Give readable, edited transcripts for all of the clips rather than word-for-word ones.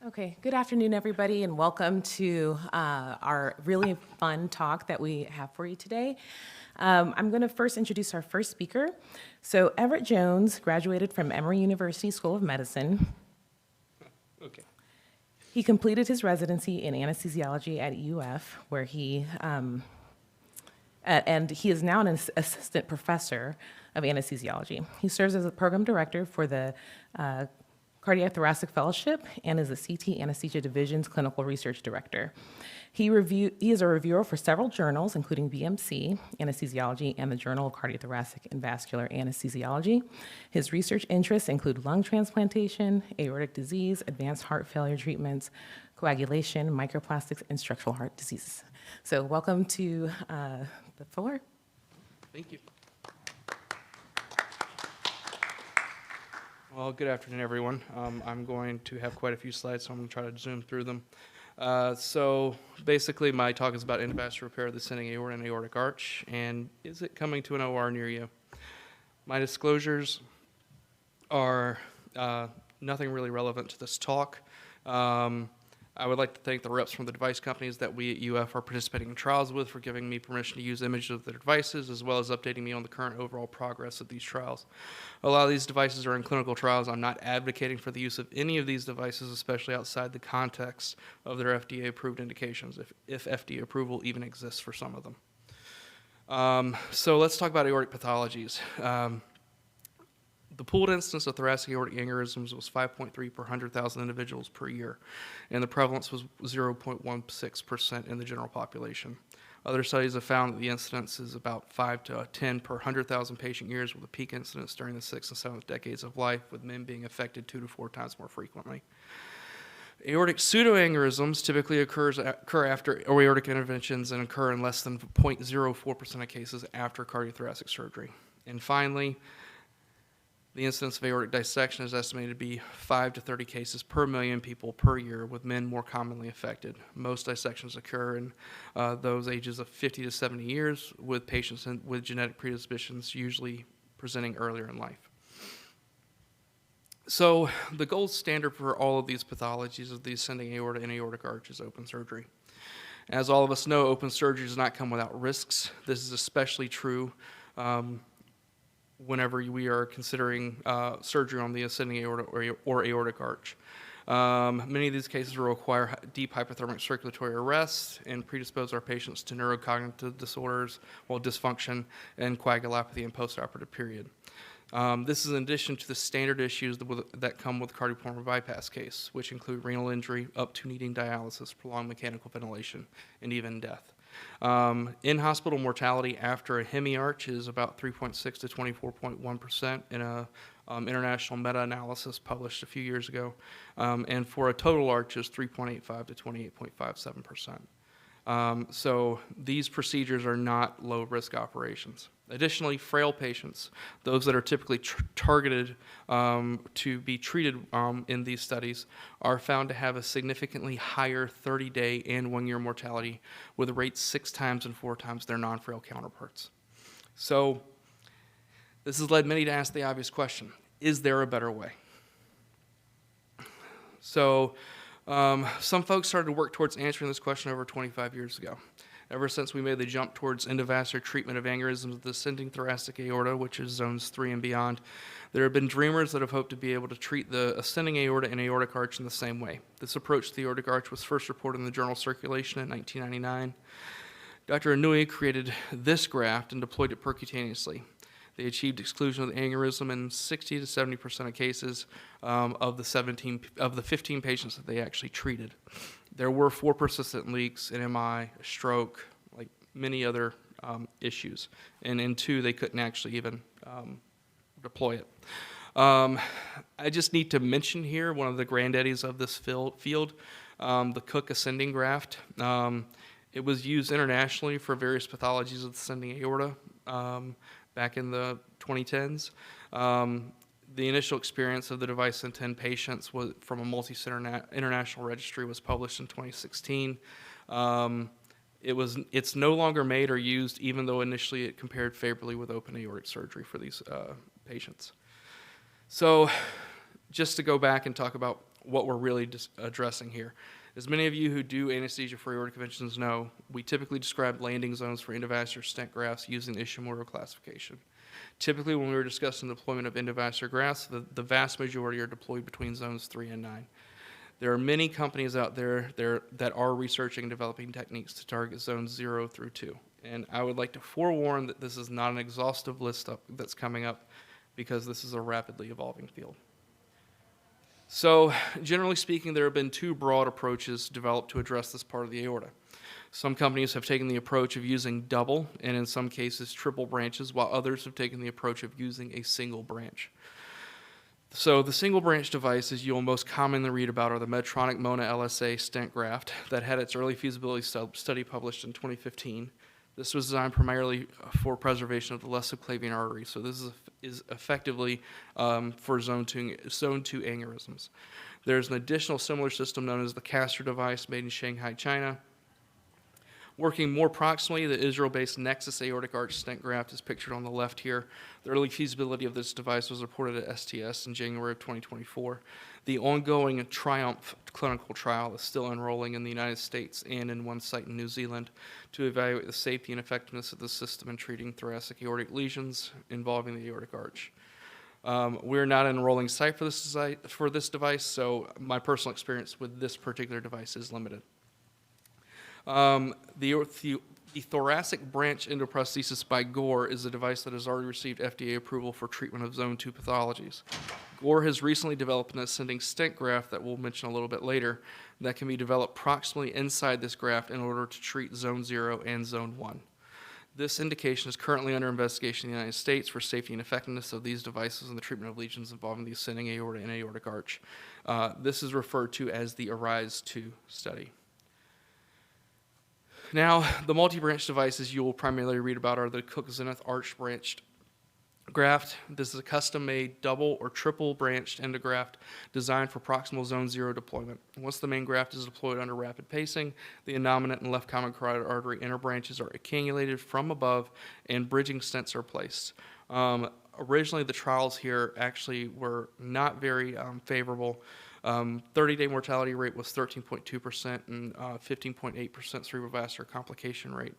Okay, good afternoon, everybody, and welcome to our really fun talk that we have for you today. I'm going to first introduce our first speaker. So Everett Jones graduated from Emory University School of Medicine. Okay. He completed his residency in anesthesiology at UF, where and he is now an assistant professor of anesthesiology. He serves as a program director for the Cardiac Thoracic Fellowship and is the CT Anesthesia Division's clinical research director. He is a reviewer for several journals, including BMC, Anesthesiology, and the Journal of Cardiothoracic and Vascular Anesthesiology. His research interests include lung transplantation, aortic disease, advanced heart failure treatments, coagulation, microplastics, and structural heart diseases. So welcome to the floor. Thank you. Well, good afternoon, everyone. I'm going to have quite a few slides, so I'm going to try to zoom through them. So basically, my talk is about endovascular repair of the ascending aorta and aortic arch, and is it coming to an OR near you? My disclosures are nothing really relevant to this talk. I would like to thank the reps from the device companies that we at UF are participating in trials with for giving me permission to use images of their devices, as well as updating me on the current overall progress of these trials. A lot of these devices are in clinical trials. I'm not advocating for the use of any of these devices, especially outside the context of their FDA-approved indications, if FDA approval even exists for some of them. So let's talk about aortic pathologies. The pooled incidence of thoracic aortic aneurysms was 5.3 per 100,000 individuals per year, and the prevalence was 0.16% in the general population. Other studies have found that the incidence is about 5 to 10 per 100,000 patient years, with a peak incidence during the 6th and 7th decades of life, with men being affected 2 to 4 times more frequently. Aortic pseudoaneurysms typically occur after aortic interventions and occur in less than 0.04% of cases after cardiothoracic surgery. And finally, the incidence of aortic dissection is estimated to be 5 to 30 cases per million people per year, with men more commonly affected. Most dissections occur in those ages of 50 to 70 years, with patients with genetic predispositions usually presenting earlier in life. So the gold standard for all of these pathologies of the ascending aorta and aortic arch is open surgery. As all of us know, open surgery does not come without risks. This is especially true whenever we are considering surgery on the ascending aorta or aortic arch. Many of these cases will require deep hypothermic circulatory arrest and predispose our patients to neurocognitive disorders, dysfunction, and coagulopathy in postoperative period. This is in addition to the standard issues that come with cardiopulmonary bypass case, which include renal injury up to needing dialysis, prolonged mechanical ventilation, and even death. In-hospital mortality after a hemiarch is about 3.6 to 24.1% in a international meta-analysis published a few years ago, and for a total arch is 3.85 to 28.57%. So these procedures are not low-risk operations. Additionally, frail patients, those that are typically targeted to be treated in these studies, are found to have a significantly higher 30-day and 1-year mortality, with rates 6 times and 4 times their non-frail counterparts. So this has led many to ask the obvious question: is there a better way? So some folks started to work towards answering this question over 25 years ago. Ever since we made the jump towards endovascular treatment of aneurysms of the ascending thoracic aorta, which is zones 3 and beyond, there have been dreamers that have hoped to be able to treat the ascending aorta and aortic arch in the same way. This approach to the aortic arch was first reported in the journal Circulation in 1999. Dr. Inouye created this graft and deployed it percutaneously. They achieved exclusion of the aneurysm in 60 to 70% of cases of the 15 patients that they actually treated. There were 4 persistent leaks, an MI, a stroke, like many other issues. And in 2, they couldn't actually even deploy it. I just need to mention here one of the granddaddies of this field, the Cook ascending graft. It was used internationally for various pathologies of the ascending aorta back in the 2010s. The initial experience of the device in 10 patients from a multi-center international registry was published in 2016. It's no longer made or used, even though initially it compared favorably with open aortic surgery for these patients. So just to go back and talk about what we're really addressing here. As many of you who do anesthesia for aortic interventions know, we typically describe landing zones for endovascular stent grafts using the Ishimura classification. Typically, when we were discussing the deployment of endovascular grafts, the vast majority are deployed between zones 3 and 9. There are many companies out there that are researching and developing techniques to target zones 0 through 2. And I would like to forewarn that this is not an exhaustive list that's coming up, because this is a rapidly evolving field. So, generally speaking, there have been two broad approaches developed to address this part of the aorta. Some companies have taken the approach of using double, and in some cases triple branches, while others have taken the approach of using a single branch. So the single branch devices you'll most commonly read about are the Medtronic Mona LSA stent graft that had its early feasibility study published in 2015. This was designed primarily for preservation of the left subclavian artery. So this is effectively for zone 2 aneurysms. There's an additional similar system known as the Castor device made in Shanghai, China. Working more proximally, the Israel-based Nexus aortic arch stent graft is pictured on the left here. The early feasibility of this device was reported at STS in January of 2024. The ongoing Triumph clinical trial is still enrolling in the United States and in one site in New Zealand to evaluate the safety and effectiveness of the system in treating thoracic aortic lesions involving the aortic arch. We're not an enrolling site for this device, so my personal experience with this particular device is limited. The thoracic branch endoprosthesis by Gore is a device that has already received FDA approval for treatment of zone 2 pathologies. Gore has recently developed an ascending stent graft that we'll mention a little bit later that can be developed proximally inside this graft in order to treat zone 0 and zone 1. This indication is currently under investigation in the United States for safety and effectiveness of these devices in the treatment of lesions involving the ascending aorta and aortic arch. This is referred to as the ARISE-2 study. Now, the multi-branch devices you will primarily read about are the Cook Zenith arch-branched graft. This is a custom-made double or triple-branched endograft designed for proximal zone 0 deployment. Once the main graft is deployed under rapid pacing, the innominate and left common carotid artery inner branches are cannulated from above and bridging stents are placed. Originally, the trials here actually were not very favorable. 30-day mortality rate was 13.2% and 15.8% cerebrovascular complication rate.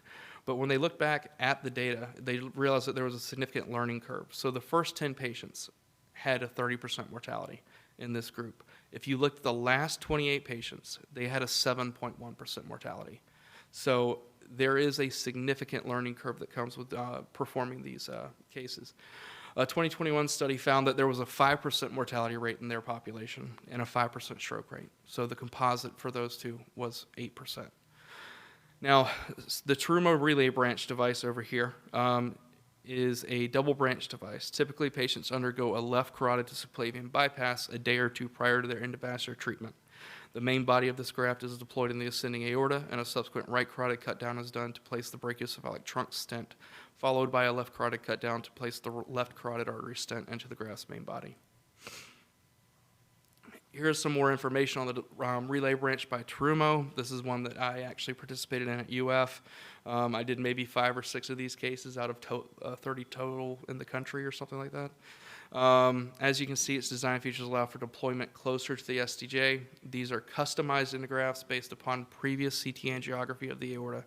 But when they looked back at the data, they realized that there was a significant learning curve. So the first 10 patients had a 30% mortality in this group. If you looked at the last 28 patients, they had a 7.1% mortality. So there is a significant learning curve that comes with performing these cases. A 2021 study found that there was a 5% mortality rate in their population and a 5% stroke rate. So the composite for those two was 8%. Now, the Terumo relay branch device over here is a double branch device. Typically, patients undergo a left carotid to subclavian bypass a day or two prior to their endovascular treatment. The main body of this graft is deployed in the ascending aorta, and a subsequent right carotid cut down is done to place the brachiocephalic trunk stent, followed by a left carotid cut down to place the left carotid artery stent into the graft's main body. Here's some more information on the relay branch by Terumo. This is one that I actually participated in at UF. I did maybe 5 or 6 of these cases out of 30 total in the country or something like that. As you can see, its design features allow for deployment closer to the STJ. These are customized endografts based upon previous CT angiography of the aorta.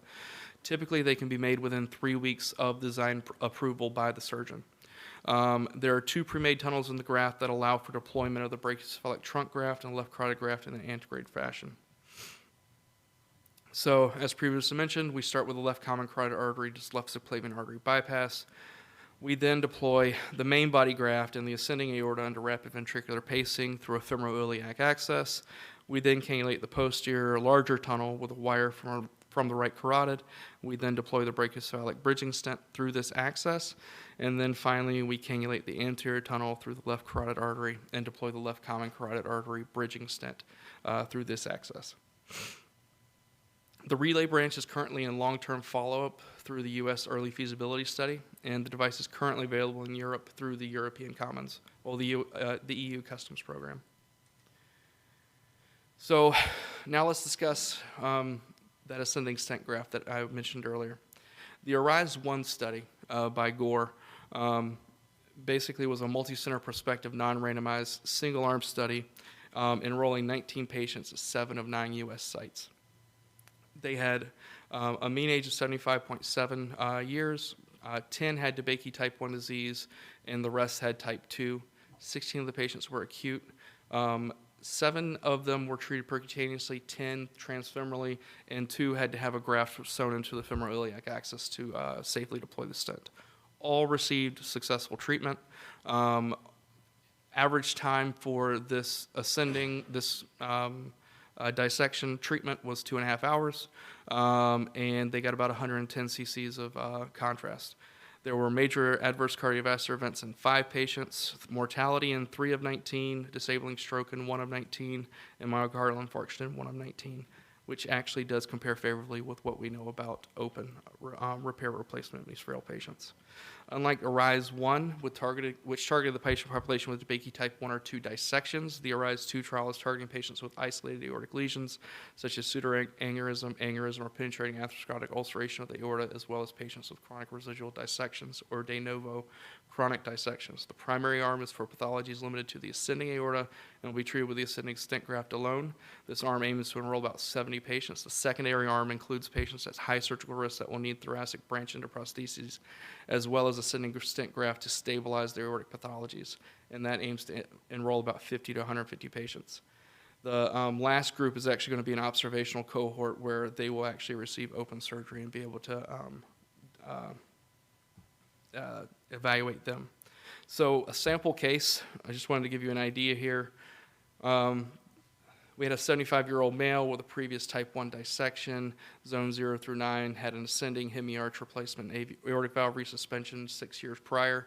Typically, they can be made within 3 weeks of design approval by the surgeon. There are 2 pre-made tunnels in the graft that allow for deployment of the brachiocephalic trunk graft and left carotid graft in an antegrade fashion. So, as previously mentioned, we start with the left common carotid artery, just left subclavian artery bypass. We then deploy the main body graft and the ascending aorta under rapid ventricular pacing through a femoroiliac access. We then cannulate the posterior larger tunnel with a wire from the right carotid. We then deploy the brachiocephalic bridging stent through this access. And then finally, we cannulate the anterior tunnel through the left carotid artery and deploy the left common carotid artery bridging stent through this access. The relay branch is currently in long-term follow-up through the U.S. early feasibility study, and the device is currently available in Europe through the European Commons, or the EU Customs Program. So now let's discuss that ascending stent graft that I mentioned earlier. The ARISE-1 study by Gore basically was a multi-center prospective non-randomized single-arm study enrolling 19 patients at 7 of 9 U.S. sites. They had a mean age of 75.7 years. 10 had DeBakey type 1 disease, and the rest had type 2. 16 of the patients were acute. 7 of them were treated percutaneously, 10 transfemorally, and 2 had to have a graft sewn into the femoral-iliac axis to safely deploy the stent. All received successful treatment. Average time for this dissection treatment was 2.5 hours, and they got about 110 cc's of contrast. There were major adverse cardiovascular events in 5 patients, mortality in 3 of 19, disabling stroke in 1 of 19, and myocardial infarction in 1 of 19, which actually does compare favorably with what we know about open repair replacement in these frail patients. Unlike ARISE-1, which targeted the patient population with DeBakey type 1 or 2 dissections, the ARISE-2 trial is targeting patients with isolated aortic lesions, such as pseudoaneurysm, or penetrating atherosclerotic ulceration of the aorta, as well as patients with chronic residual dissections or de novo chronic dissections. The primary arm is for pathologies limited to the ascending aorta and will be treated with the ascending stent graft alone. This arm aims to enroll about 70 patients. The secondary arm includes patients at high surgical risk that will need thoracic branch endoprostheses, as well as ascending stent graft to stabilize their aortic pathologies, and that aims to enroll about 50 to 150 patients. The last group is actually going to be an observational cohort where they will actually receive open surgery and be able to evaluate them. So a sample case, I just wanted to give you an idea here. We had a 75-year-old male with a previous type 1 dissection, zone 0 through 9, had an ascending hemiarch replacement, aortic valve resuspension 6 years prior.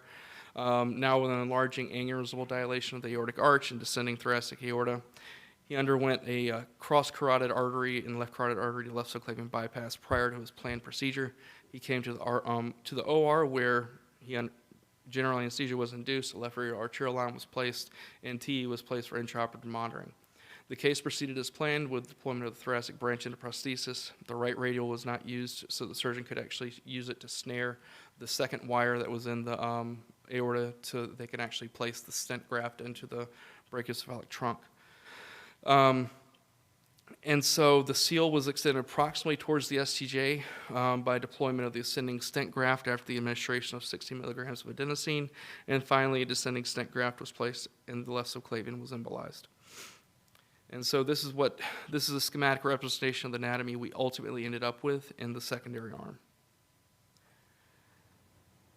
Now with an enlarging aneurysmal dilation of the aortic arch and descending thoracic aorta. He underwent a cross-carotid artery and left carotid artery to left subclavian bypass prior to his planned procedure. He came to the OR where general anesthesia was induced, a left radial arterial line was placed, and TE was placed for intraoperative monitoring. The case proceeded as planned with deployment of the thoracic branch into prosthesis. The right radial was not used, so the surgeon could actually use it to snare the second wire that was in the aorta so that they can actually place the stent graft into the brachiocephalic trunk. And so the seal was extended approximately towards the STJ by deployment of the ascending stent graft after the administration of 60 milligrams of adenosine. And finally, a descending stent graft was placed and the left subclavian was embolized. And so this is a schematic representation of the anatomy we ultimately ended up with in the secondary arm.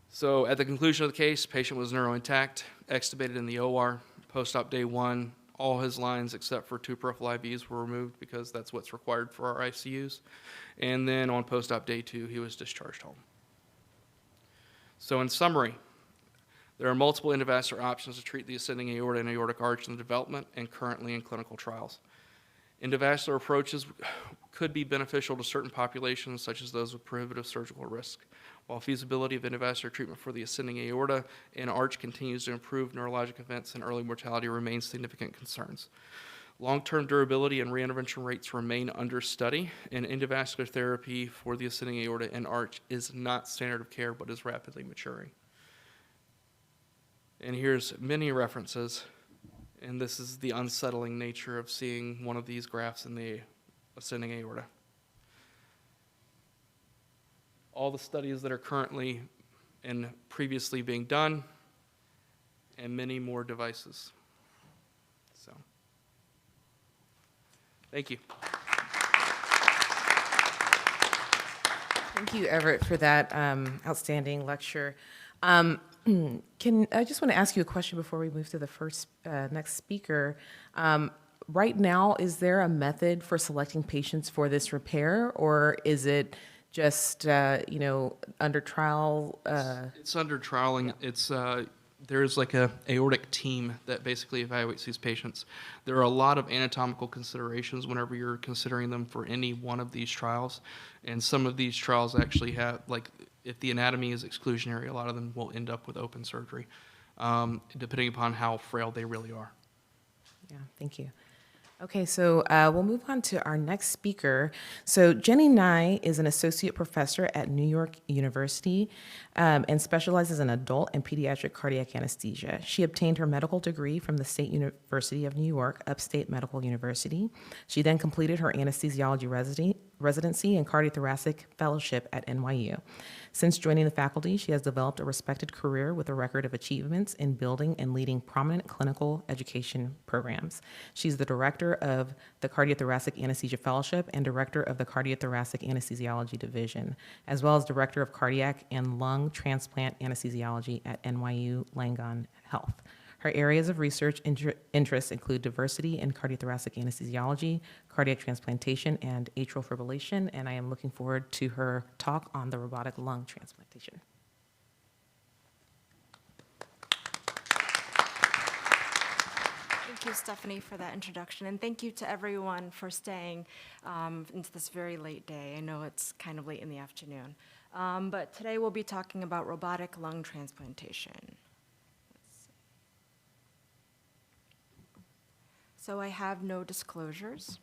So at the conclusion of the case, patient was neurointact, extubated in the OR. Post-op day 1, all his lines except for 2 peripheral IVs were removed because that's what's required for our ICUs. And then on post-op day 2, he was discharged home. So in summary, there are multiple endovascular options to treat the ascending aorta and aortic arch in the development and currently in clinical trials. Endovascular approaches could be beneficial to certain populations, such as those with prohibitive surgical risk. While feasibility of endovascular treatment for the ascending aorta and arch continues to improve, neurologic events and early mortality remain significant concerns. Long-term durability and reintervention rates remain under study, and endovascular therapy for the ascending aorta and arch is not standard of care, but is rapidly maturing. And here's many references, and this is the unsettling nature of seeing one of these grafts in the ascending aorta. All the studies that are currently and previously being done, and many more devices. So, thank you. Thank you, Everett, for that outstanding lecture. I just want to ask you a question before we move to the next speaker. Right now, is there a method for selecting patients for this repair, or is it just under trial? It's under trialing. Yeah. It's there's like a aortic team that basically evaluates these patients. There are a lot of anatomical considerations whenever you're considering them for any one of these trials, and some of these trials actually have, like, if the anatomy is exclusionary, a lot of them will end up with open surgery, depending upon how frail they really are. Yeah, thank you. Okay, so we'll move on to our next speaker. So Jenny Nye is an associate professor at New York University and specializes in adult and pediatric cardiac anesthesia. She obtained her medical degree from the State University of New York, Upstate Medical University. She then completed her anesthesiology residency and cardiothoracic fellowship at NYU. Since joining the faculty, she has developed a respected career with a record of achievements in building and leading prominent clinical education programs. She's the director of the Cardiothoracic Anesthesia Fellowship and director of the Cardiothoracic Anesthesiology Division, as well as director of cardiac and lung transplant anesthesiology at NYU Langone Health. Her areas of research interests include diversity in cardiothoracic anesthesiology, cardiac transplantation, and atrial fibrillation, and I am looking forward to her talk on the robotic lung transplantation. Thank you, Stephanie, for that introduction, and thank you to everyone for staying into this very late day. I know it's kind of late in the afternoon, but today we'll be talking about robotic lung transplantation. So I have no disclosures.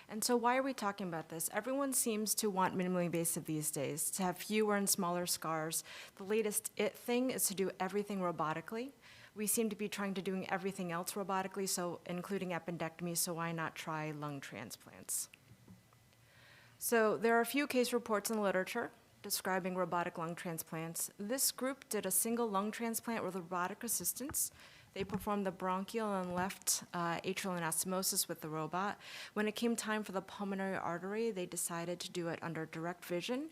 And so why are we talking about this? Everyone seems to want minimally invasive these days, to have fewer and smaller scars. The latest it thing is to do everything robotically. We seem to be trying to doing everything else robotically, so including appendectomy, so why not try lung transplants? So there are a few case reports in the literature describing robotic lung transplants. This group did a single lung transplant with robotic assistance. They performed the bronchial and left atrial anastomosis with the robot. When it came time for the pulmonary artery, they decided to do it under direct vision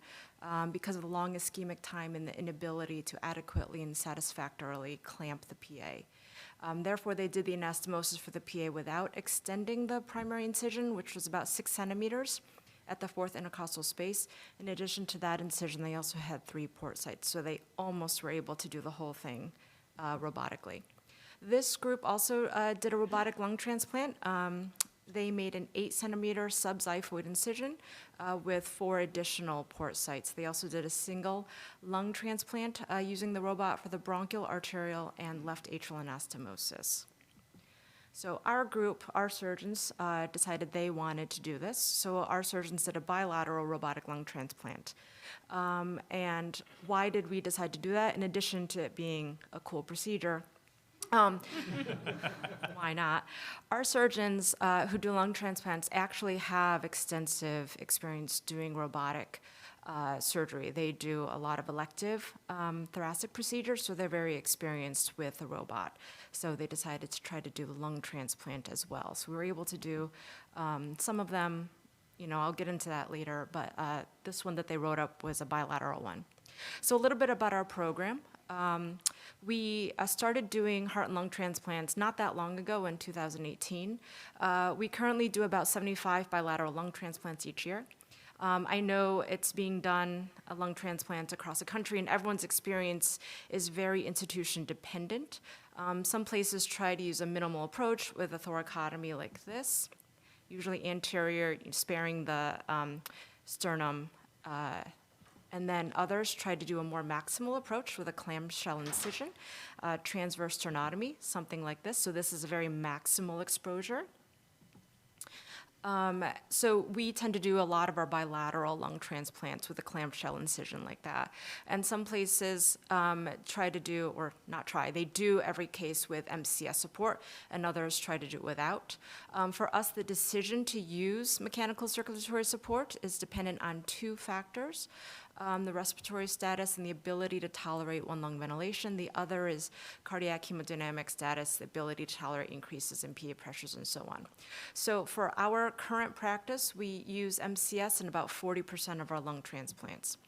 because of the long ischemic time and the inability to adequately and satisfactorily clamp the PA. Therefore, they did the anastomosis for the PA without extending the primary incision, which was about 6 centimeters at the fourth intercostal space. In addition to that incision, they also had 3 port sites, so they almost were able to do the whole thing robotically. This group also did a robotic lung transplant. They made an 8-centimeter subxiphoid incision with 4 additional port sites. They also did a single lung transplant using the robot for the bronchial, arterial, and left atrial anastomosis. So our group, our surgeons, decided they wanted to do this. So our surgeons did a bilateral robotic lung transplant. And why did we decide to do that? In addition to it being a cool procedure, why not? Our surgeons who do lung transplants actually have extensive experience doing robotic surgery. They do a lot of elective thoracic procedures, so they're very experienced with the robot. So they decided to try to do the lung transplant as well. So we were able to do some of them, you know, I'll get into that later, but this one that they wrote up was a bilateral one. So a little bit about our program. We started doing heart and lung transplants not that long ago in 2018. We currently do about 75 bilateral lung transplants each year. I know it's being done, lung transplants across the country, and everyone's experience is very institution dependent. Some places try to use a minimal approach with a thoracotomy like this, usually anterior, sparing the sternum, and then others try to do a more maximal approach with a clamshell incision, transverse sternotomy, something like this. So this is a very maximal exposure. So we tend to do a lot of our bilateral lung transplants with a clamshell incision like that. And some places try to do, or not try, they do every case with MCS support, and others try to do it without. For us, the decision to use mechanical circulatory support is dependent on 2 factors. The respiratory status and the ability to tolerate one lung ventilation. The other is cardiac hemodynamic status, the ability to tolerate increases in PA pressures and so on. So for our current practice, we use MCS in about 40% of our lung transplants.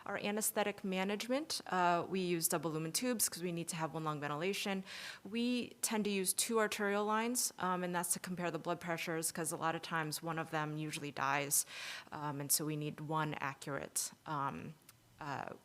Our anesthetic management, we use double lumen tubes because we need to have one lung ventilation. We tend to use 2 arterial lines, and that's to compare the blood pressures because a lot of times one of them usually dies, and so we need one accurate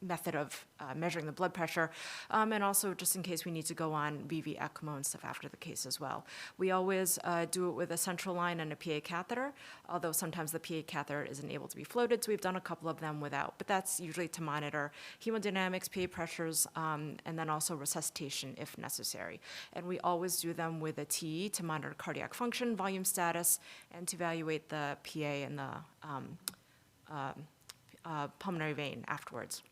method of measuring the blood pressure, and also just in case we need to go on VV ECMO and stuff after the case as well. We always do it with a central line and a PA catheter, although sometimes the PA catheter isn't able to be floated, so we've done a couple of them without. But that's usually to monitor hemodynamics, PA pressures, and then also resuscitation if necessary. And we always do them with a TE to monitor cardiac function, volume status, and to evaluate the PA and the pulmonary vein afterwards.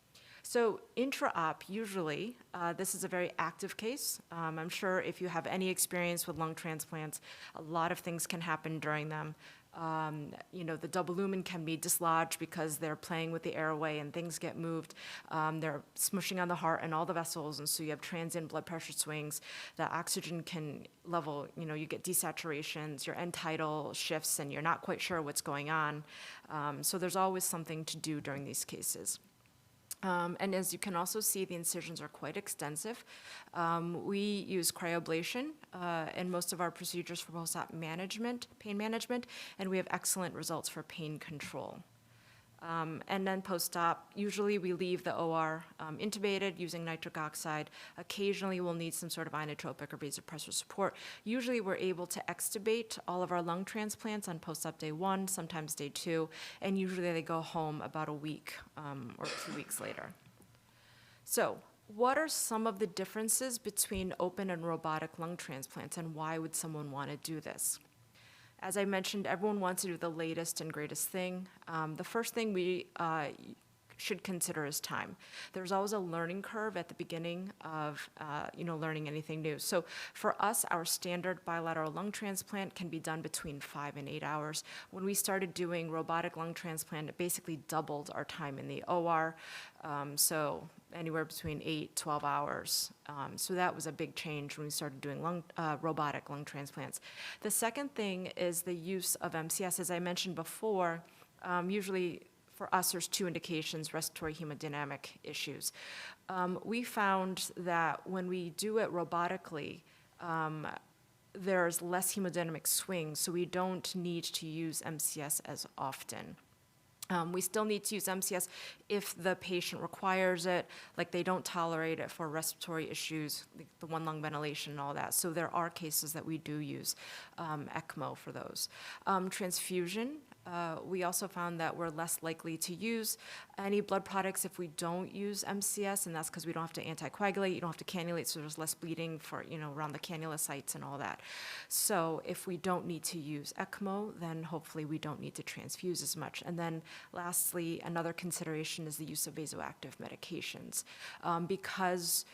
So intra-op, usually, this is a very active case. I'm sure if you have any experience with lung transplants, a lot of things can happen during them. The double lumen can be dislodged because they're playing with the airway and things get moved. They're smushing on the heart and all the vessels, and so you have transient blood pressure swings. The oxygen can level, you get desaturations, your end tidal shifts, and you're not quite sure what's going on. So there's always something to do during these cases. And as you can also see, the incisions are quite extensive. We use cryoablation in most of our procedures for post-op management, pain management, and we have excellent results for pain control. And then post-op, usually we leave the OR intubated using nitric oxide. Occasionally we'll need some sort of inotropic or vasopressor support. Usually we're able to extubate all of our lung transplants on post-op day 1, sometimes day 2, and usually they go home about a week or 2 weeks later. So what are some of the differences between open and robotic lung transplants, and why would someone want to do this? As I mentioned, everyone wants to do the latest and greatest thing. The first thing we should consider is time. There's always a learning curve at the beginning of learning anything new. So for us, our standard bilateral lung transplant can be done between 5 and 8 hours. When we started doing robotic lung transplant, it basically doubled our time in the OR, so anywhere between 8, 12 hours. So that was a big change when we started doing robotic lung transplants. The second thing is the use of MCS. As I mentioned before, usually for us, there's 2 indications: respiratory hemodynamic issues. We found that when we do it robotically, there's less hemodynamic swing, so we don't need to use MCS as often. We still need to use MCS if the patient requires it, like they don't tolerate it for respiratory issues, like the one lung ventilation and all that. So there are cases that we do use ECMO for those. Transfusion, we also found that we're less likely to use any blood products if we don't use MCS, and that's because we don't have to anticoagulate, you don't have to cannulate, so there's less bleeding for, around the cannula sites and all that. So if we don't need to use ECMO, then hopefully we don't need to transfuse as much. And then lastly, another consideration is the use of vasoactive medications, because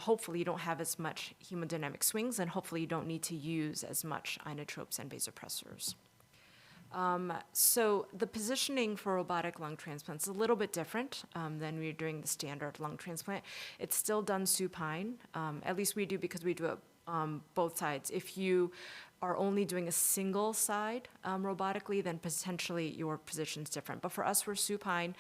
hopefully you don't have as much hemodynamic swings, and hopefully you don't need to use as much inotropes and vasopressors. So the positioning for robotic lung transplants is a little bit different than when you're doing the standard lung transplant. It's still done supine, at least we do, because we do it both sides. If you are only doing a single side robotically, then potentially your position's different. But for us, we're supine.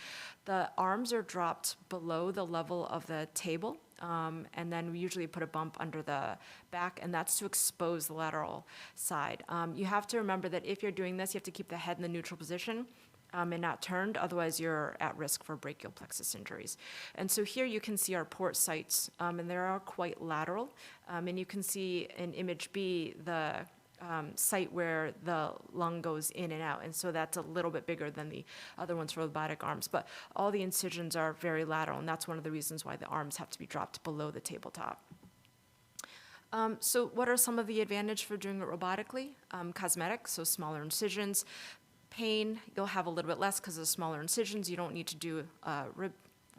The arms are dropped below the level of the table, and then we usually put a bump under the back, and that's to expose the lateral side. You have to remember that if you're doing this, you have to keep the head in the neutral position and not turned, otherwise you're at risk for brachial plexus injuries. And so here you can see our port sites, and they are quite lateral. And you can see in image B the site where the lung goes in and out, and so that's a little bit bigger than the other ones for robotic arms. But all the incisions are very lateral, and that's one of the reasons why the arms have to be dropped below the tabletop. So what are some of the advantages for doing it robotically? Cosmetic, so smaller incisions. Pain, you'll have a little bit less because of smaller incisions. You don't need to do rib.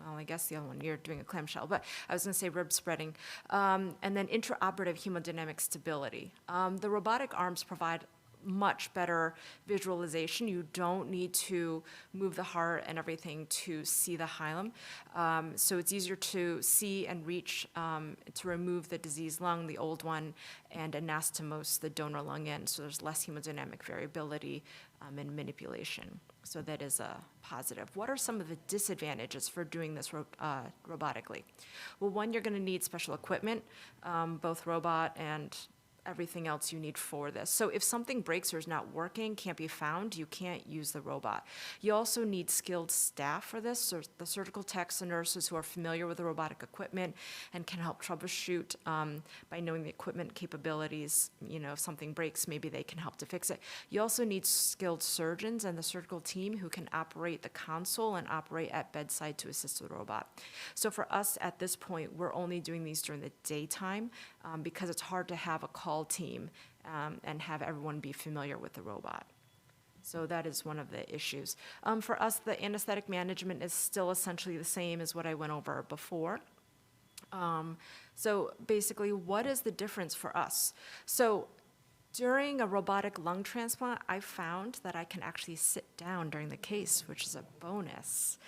Well, I guess the other one, you're doing a clamshell, but I was going to say rib spreading. And then intraoperative hemodynamic stability. The robotic arms provide much better visualization. You don't need to move the heart and everything to see the hilum. So it's easier to see and reach to remove the diseased lung, the old one, and anastomose the donor lung in. So there's less hemodynamic variability and manipulation. So that is a positive. What are some of the disadvantages for doing this robotically? Well, one, you're going to need special equipment, both robot and everything else you need for this. So if something breaks or is not working, can't be found, you can't use the robot. You also need skilled staff for this, so the surgical techs and nurses who are familiar with the robotic equipment and can help troubleshoot by knowing the equipment capabilities. You know, if something breaks, maybe they can help to fix it. You also need skilled surgeons and the surgical team who can operate the console and operate at bedside to assist the robot. So for us at this point, we're only doing these during the daytime because it's hard to have a call team and have everyone be familiar with the robot. So that is one of the issues. For us, the anesthetic management is still essentially the same as what I went over before. So basically, what is the difference for us? So during a robotic lung transplant, I found that I can actually sit down during the case, which is a bonus.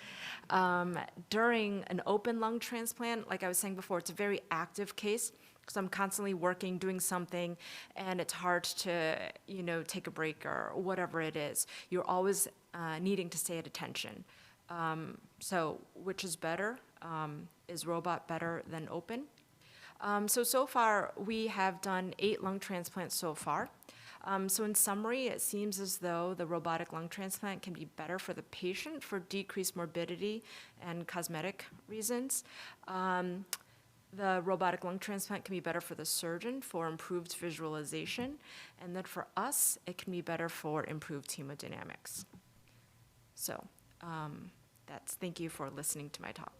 During an open lung transplant, like I was saying before, it's a very active case. So I'm constantly working, doing something, and it's hard to, you know, take a break or whatever it is. You're always needing to stay at attention. So which is better? Is robot better than open? So far, we have done 8 lung transplants so far. So in summary, it seems as though the robotic lung transplant can be better for the patient for decreased morbidity and cosmetic reasons. The robotic lung transplant can be better for the surgeon for improved visualization. And then for us, it can be better for improved hemodynamics. So thank you for listening to my talk.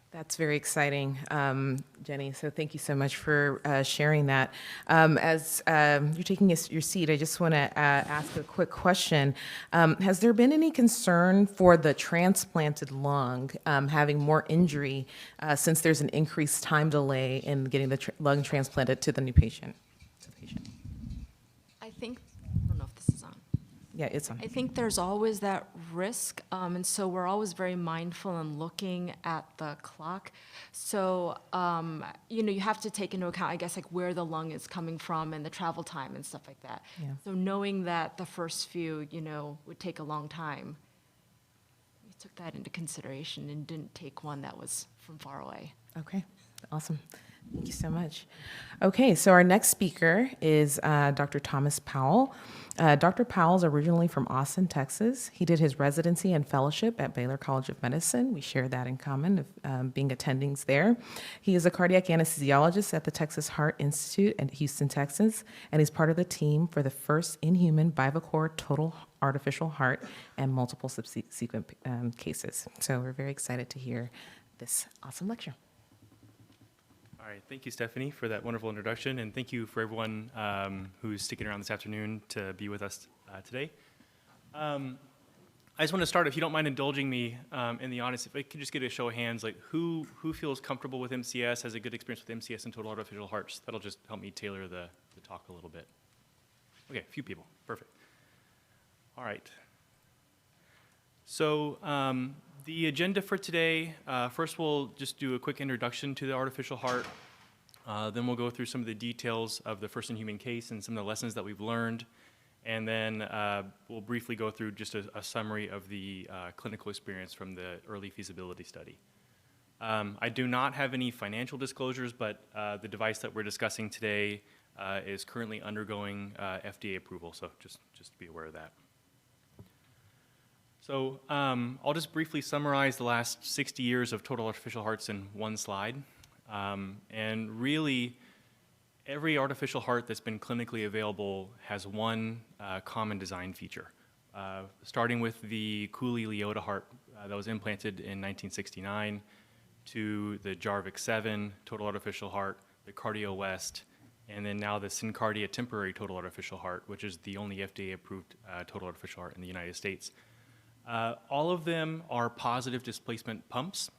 That's very exciting, Jenny. So thank you so much for sharing that. As you're taking your seat, I just want to ask a quick question. Has there been any concern for the transplanted lung having more injury since there's an increased time delay in getting the lung transplanted to the new patient? I don't know if this is on. Yeah, it's on. I think there's always that risk, and so we're always very mindful and looking at the clock. So, you know, you have to take into account, I guess, like where the lung is coming from and the travel time and stuff like that. Yeah. So knowing that the first few, you know, would take a long time, we took that into consideration and didn't take one that was from far away. Okay, awesome. Thank you so much. Okay, so our next speaker is Dr. Thomas Powell. Dr. Powell is originally from Austin, Texas. He did his residency and fellowship at Baylor College of Medicine. We share that in common of being attendings there. He is a cardiac anesthesiologist at the Texas Heart Institute in Houston, Texas, and he's part of the team for the first in-human Bivacor total artificial heart and multiple subsequent cases. So we're very excited to hear this awesome lecture. All right, thank you, Stephanie, for that wonderful introduction, and thank you for everyone who's sticking around this afternoon to be with us today. I just want to start, if you don't mind indulging me in the audience, if I could just get a show of hands, like who feels comfortable with MCS, has a good experience with MCS and total artificial hearts? That'll just help me tailor the talk a little bit. Okay, a few people, perfect. All right. So the agenda for today, first we'll just do a quick introduction to the artificial heart. Then we'll go through some of the details of the first in-human case and some of the lessons that we've learned. And then we'll briefly go through just a summary of the clinical experience from the early feasibility study. I do not have any financial disclosures, but the device that we're discussing today is currently undergoing FDA approval, so just to be aware of that. So I'll just briefly summarize the last 60 years of total artificial hearts in one slide. And really, every artificial heart that's been clinically available has one common design feature. Starting with the Cooley-Leota heart that was implanted in 1969, to the Jarvik 7 total artificial heart, the CardioWest, and then now the SynCardia temporary total artificial heart, which is the only FDA-approved total artificial heart in the United States. All of them are positive displacement pumps,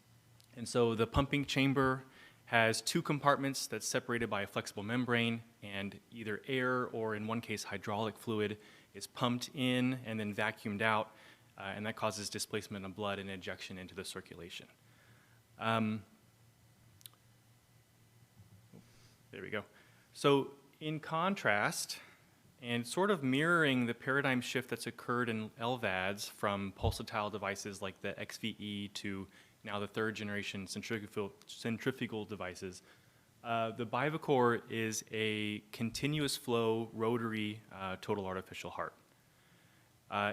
and so the pumping chamber has 2 compartments that's separated by a flexible membrane, and either air or, in one case, hydraulic fluid is pumped in and then vacuumed out, and that causes displacement of blood and ejection into the circulation. There we go. So in contrast, and sort of mirroring the paradigm shift that's occurred in LVADs from pulsatile devices like the XVE to now the third generation centrifugal devices. The Bivacor is a continuous flow rotary total artificial heart.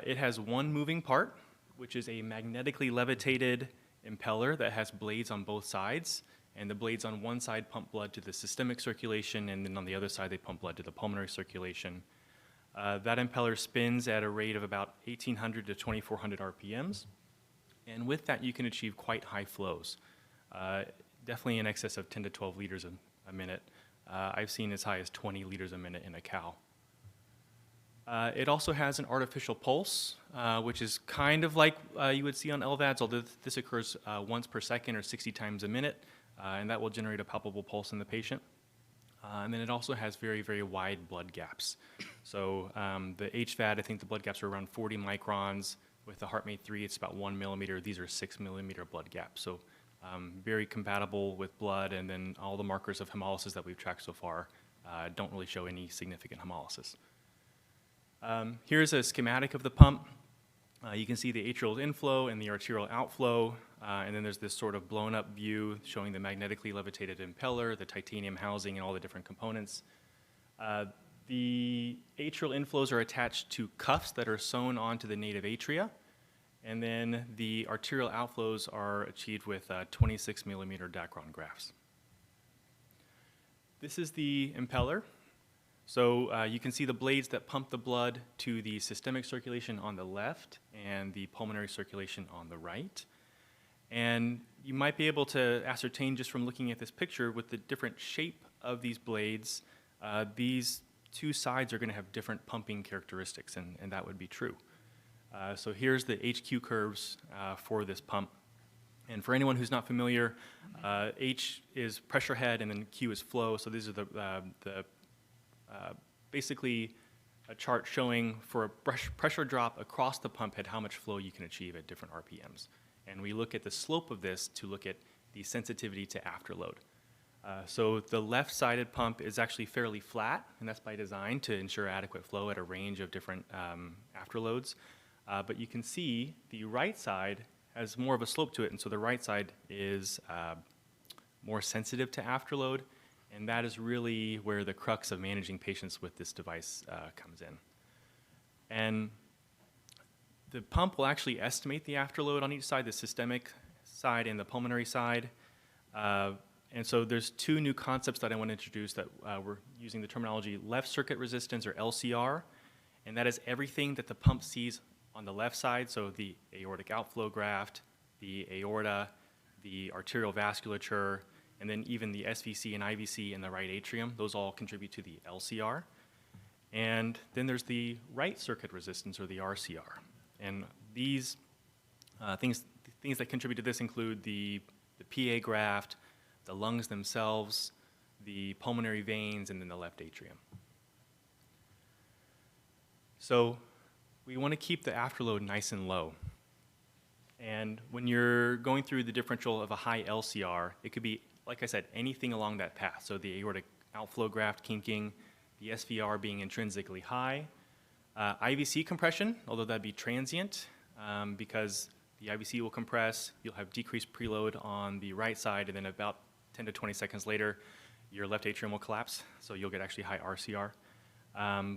It has one moving part, which is a magnetically levitated impeller that has blades on both sides, and the blades on one side pump blood to the systemic circulation, and then on the other side they pump blood to the pulmonary circulation. That impeller spins at a rate of about 1,800 to 2,400 RPMs, and with that you can achieve quite high flows, definitely in excess of 10 to 12 liters a minute. I've seen as high as 20 liters a minute in a cow. It also has an artificial pulse, which is kind of like you would see on LVADs, although this occurs once per second or 60 times a minute, and that will generate a palpable pulse in the patient. And then it also has very, very wide blood gaps. So the HVAD, I think the blood gaps are around 40 microns. With the HeartMate 3, it's about 1 millimeter. These are 6 millimeter blood gaps. So very compatible with blood, and then all the markers of hemolysis that we've tracked so far don't really show any significant hemolysis. Here's a schematic of the pump. You can see the atrial inflow and the arterial outflow, and then there's this sort of blown up view showing the magnetically levitated impeller, the titanium housing, and all the different components. The atrial inflows are attached to cuffs that are sewn onto the native atria, and then the arterial outflows are achieved with 26 millimeter Dacron grafts. This is the impeller. So you can see the blades that pump the blood to the systemic circulation on the left and the pulmonary circulation on the right. And you might be able to ascertain just from looking at this picture with the different shape of these blades, these two sides are going to have different pumping characteristics, and that would be true. So here's the HQ curves for this pump. And for anyone who's not familiar, H is pressure head and then Q is flow. So these are basically a chart showing for a pressure drop across the pump head how much flow you can achieve at different RPMs. And we look at the slope of this to look at the sensitivity to afterload. So the left-sided pump is actually fairly flat, and that's by design to ensure adequate flow at a range of different afterloads. But you can see the right side has more of a slope to it, and so the right side is more sensitive to afterload, and that is really where the crux of managing patients with this device comes in. And the pump will actually estimate the afterload on each side, the systemic side and the pulmonary side. And so there's two new concepts that I want to introduce that we're using the terminology left circuit resistance, or LCR, and that is everything that the pump sees on the left side, so the aortic outflow graft, the aorta, the arterial vasculature, and then even the SVC and IVC in the right atrium. Those all contribute to the LCR. And then there's the right circuit resistance, or the RCR. And these things that contribute to this include the PA graft, the lungs themselves, the pulmonary veins, and then the left atrium. So we want to keep the afterload nice and low. And when you're going through the differential of a high LCR, it could be, like I said, anything along that path. So the aortic outflow graft kinking, the SVR being intrinsically high, IVC compression, although that'd be transient, because the IVC will compress, you'll have decreased preload on the right side, and then about 10 to 20 seconds later, your left atrium will collapse, so you'll get actually high RCR.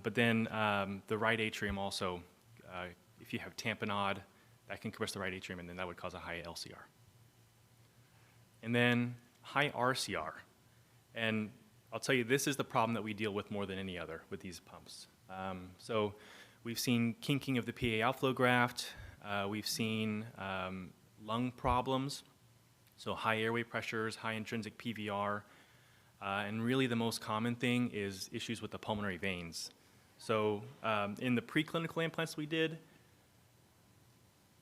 But then the right atrium also, if you have tamponade, that can compress the right atrium, and then that would cause a high LCR. And then high RCR. And I'll tell you, this is the problem that we deal with more than any other with these pumps. So we've seen kinking of the PA outflow graft. We've seen lung problems, so high airway pressures, high intrinsic PVR. And really the most common thing is issues with the pulmonary veins. So in the preclinical implants we did,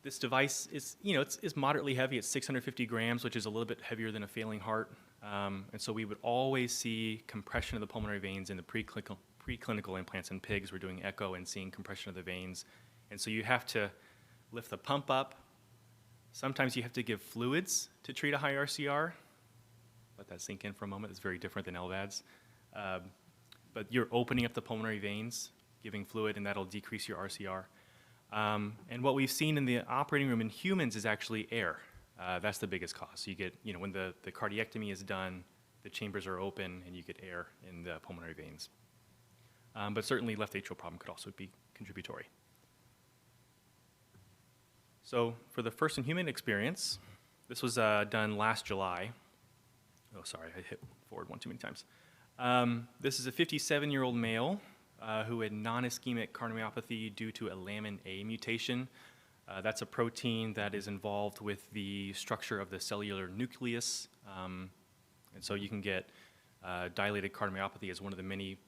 this device is, it's moderately heavy. It's 650 grams, which is a little bit heavier than a failing heart. And so we would always see compression of the pulmonary veins in the preclinical implants in pigs. We're doing echo and seeing compression of the veins. And so you have to lift the pump up. Sometimes you have to give fluids to treat a high RCR. Let that sink in for a moment. It's very different than LVADs. But you're opening up the pulmonary veins, giving fluid, and that'll decrease your RCR. And what we've seen in the operating room in humans is actually air. That's the biggest cost. You get, when the cardiectomy is done, the chambers are open and you get air in the pulmonary veins. But certainly left atrial problem could also be contributory. So for the first in human experience, this was done last July. Oh, sorry, I hit forward one too many times. This is a 57-year-old male who had non-ischemic cardiomyopathy due to a lamin A mutation. That's a protein that is involved with the structure of the cellular nucleus. And so you can get dilated cardiomyopathy as one of the many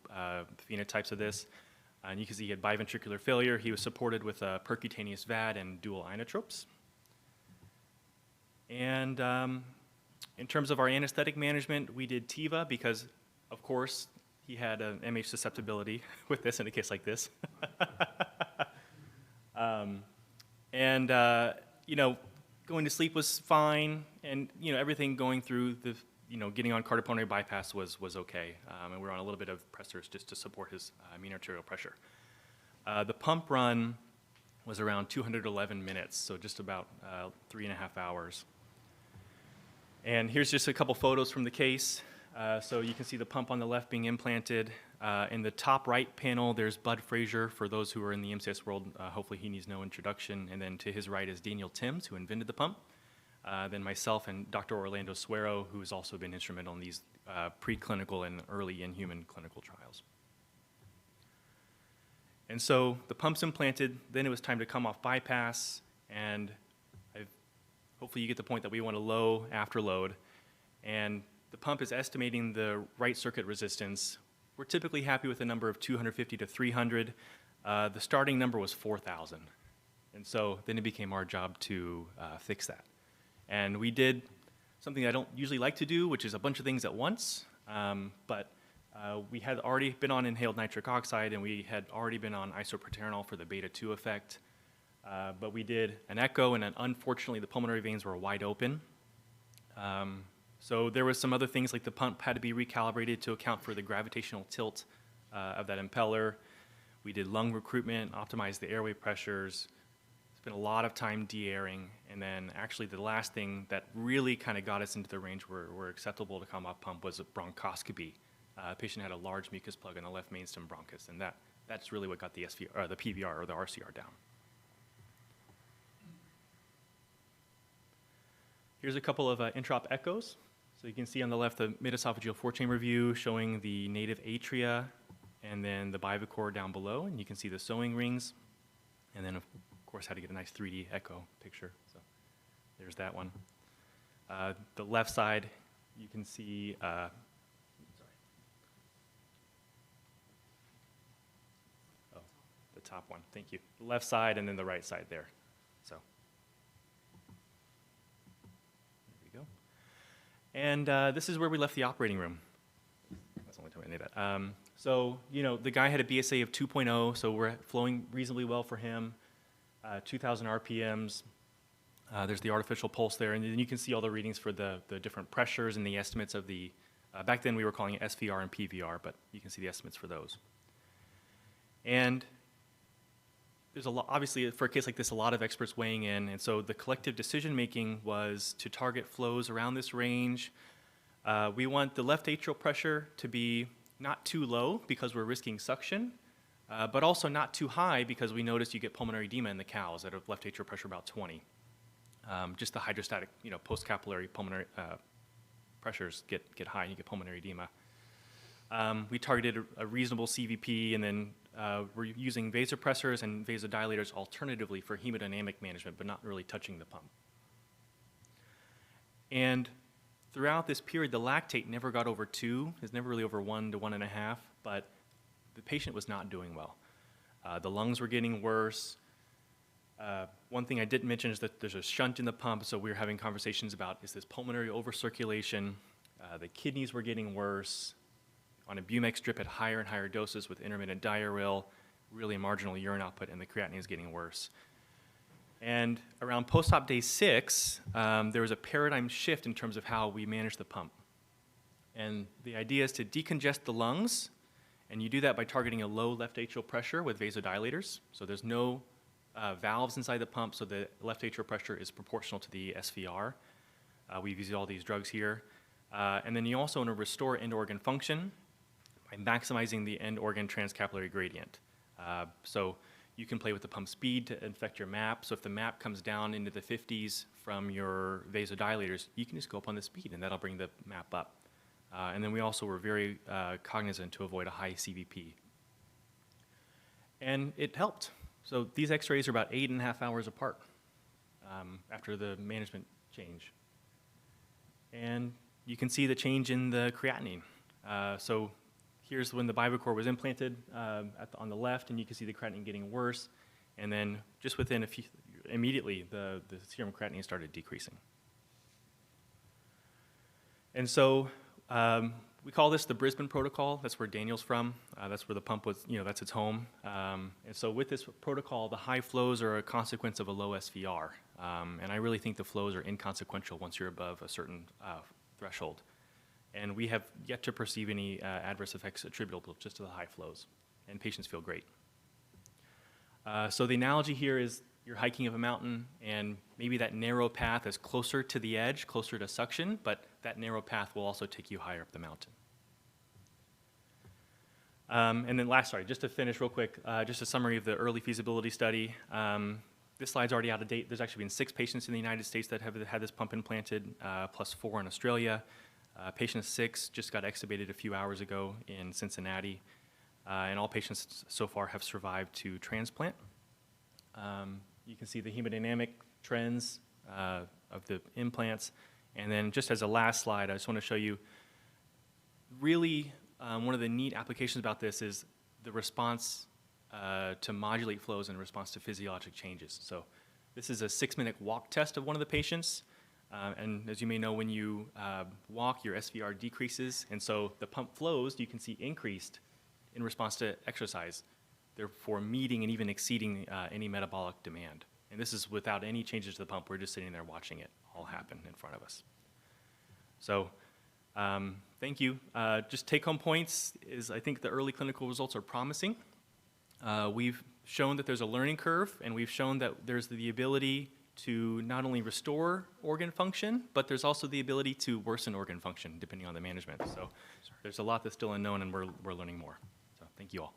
phenotypes of this. And you can see he had biventricular failure. He was supported with a percutaneous VAD and dual inotropes. And in terms of our anesthetic management, we did TIVA because, of course, he had an MH susceptibility with this in a case like this. Going to sleep was fine, and everything going through the, getting on cardiopulmonary bypass was okay, and we were on a little bit of pressors just to support his mean arterial pressure. The pump run was around 211 minutes, so just about 3.5 hours. And here's just a couple photos from the case. So you can see the pump on the left being implanted. In the top right panel, there's Bud Frazier. For those who are in the MCS world, hopefully he needs no introduction. And then to his right is Daniel Timms, who invented the pump. Then myself and Dr. Orlando Suero, who has also been instrumental in these preclinical and early in-human clinical trials. And so the pump's implanted, then it was time to come off bypass, and hopefully you get the point that we want a low after load. And the pump is estimating the right circuit resistance. We're typically happy with a number of 250 to 300. The starting number was 4,000. And so then it became our job to fix that. And we did something I don't usually like to do, which is a bunch of things at once. But we had already been on inhaled nitric oxide, and we had already been on isoproterenol for the beta-2 effect. But we did an echo, and unfortunately the pulmonary veins were wide open. So there was some other things, like the pump had to be recalibrated to account for the gravitational tilt of that impeller. We did lung recruitment, optimized the airway pressures, spent a lot of time de-airing, and then actually the last thing that really kind of got us into the range where acceptable to come off pump was a bronchoscopy. The patient had a large mucus plug in the left mainstem bronchus, and that's really what got the the PVR or the RCR down. Here's a couple of introp echoes. So you can see on the left the mid-esophageal four-chamber view showing the native atria and then the bivacor down below, and you can see the sewing rings. And then, of course, how to get a nice 3D echo picture. So there's that one. The left side, you can see, the top one, thank you. The left side and then the right side there. So. And this is where we left the operating room. That's the only time I did that. So, the guy had a BSA of 2.0, so we're flowing reasonably well for him. 2,000 RPMs. There's the artificial pulse there, and then you can see all the readings for the different pressures and the estimates of the, back then we were calling it SVR and PVR, but you can see the estimates for those. And there's obviously, for a case like this, a lot of experts weighing in, and so the collective decision-making was to target flows around this range. We want the left atrial pressure to be not too low because we're risking suction, but also not too high because we notice you get pulmonary edema in the cows at a left atrial pressure about 20. Just the hydrostatic, post-capillary pulmonary pressures get high and you get pulmonary edema. We targeted a reasonable CVP, and then we're using vasopressors and vasodilators alternatively for hemodynamic management, but not really touching the pump. And throughout this period, the lactate never got over 2. It's never really over 1 to 1.5, but the patient was not doing well. The lungs were getting worse. One thing I didn't mention is that there's a shunt in the pump, so we were having conversations about, is this pulmonary overcirculation? The kidneys were getting worse. On a Bumex drip at higher and higher doses with intermittent diuryl, really marginal urine output, and the creatinine is getting worse. And around post-op day 6, there was a paradigm shift in terms of how we manage the pump. And the idea is to decongest the lungs, and you do that by targeting a low left atrial pressure with vasodilators. So there's no valves inside the pump, so the left atrial pressure is proportional to the SVR. We've used all these drugs here. And then you also want to restore end organ function by maximizing the end organ transcapillary gradient. So you can play with the pump speed to affect your map. So if the map comes down into the 50s from your vasodilators, you can just go up on the speed, and that'll bring the map up. And then we also were very cognizant to avoid a high CVP. And it helped. So these x-rays are about 8.5 hours apart after the management change. And you can see the change in the creatinine. So here's when the Bivacor was implanted on the left, and you can see the creatinine getting worse. And then just within immediately, the serum creatinine started decreasing. And so we call this the Brisbane protocol. That's where Daniel's from. That's where the pump was, that's its home. And so with this protocol, the high flows are a consequence of a low SVR. And I really think the flows are inconsequential once you're above a certain threshold. And we have yet to perceive any adverse effects attributable just to the high flows. And patients feel great. So the analogy here is you're hiking up a mountain, and maybe that narrow path is closer to the edge, closer to suction, but that narrow path will also take you higher up the mountain. And then just to finish real quick, just a summary of the early feasibility study. This slide's already out of date. There's actually been 6 patients in the United States that have had this pump implanted, plus 4 in Australia. Patient 6 just got extubated a few hours ago in Cincinnati. And all patients so far have survived to transplant. You can see the hemodynamic trends of the implants. And then just as a last slide, I just want to show you really one of the neat applications about this is the response to modulate flows in response to physiologic changes. So this is a 6-minute walk test of one of the patients. And as you may know, when you walk, your SVR decreases. And so the pump flows, you can see increased in response to exercise, therefore meeting and even exceeding any metabolic demand. And this is without any changes to the pump. We're just sitting there watching it all happen in front of us. So thank you. Just take-home points is I think the early clinical results are promising. We've shown that there's a learning curve, and we've shown that there's the ability to not only restore organ function, but there's also the ability to worsen organ function depending on the management. So there's a lot that's still unknown, and we're learning more. So thank you all.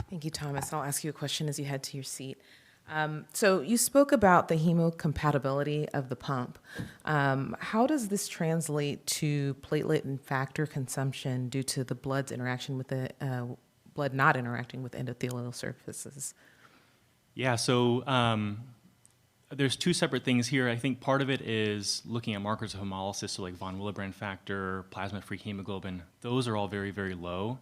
Thank you, Thomas. I'll ask you a question as you head to your seat. So you spoke about the hemocompatibility of the pump. How does this translate to platelet and factor consumption due to the blood's interaction with the blood not interacting with endothelial surfaces? Yeah, so there's 2 separate things here. I think part of it is looking at markers of hemolysis, so like von Willebrand factor, plasma-free hemoglobin. Those are all very, very low.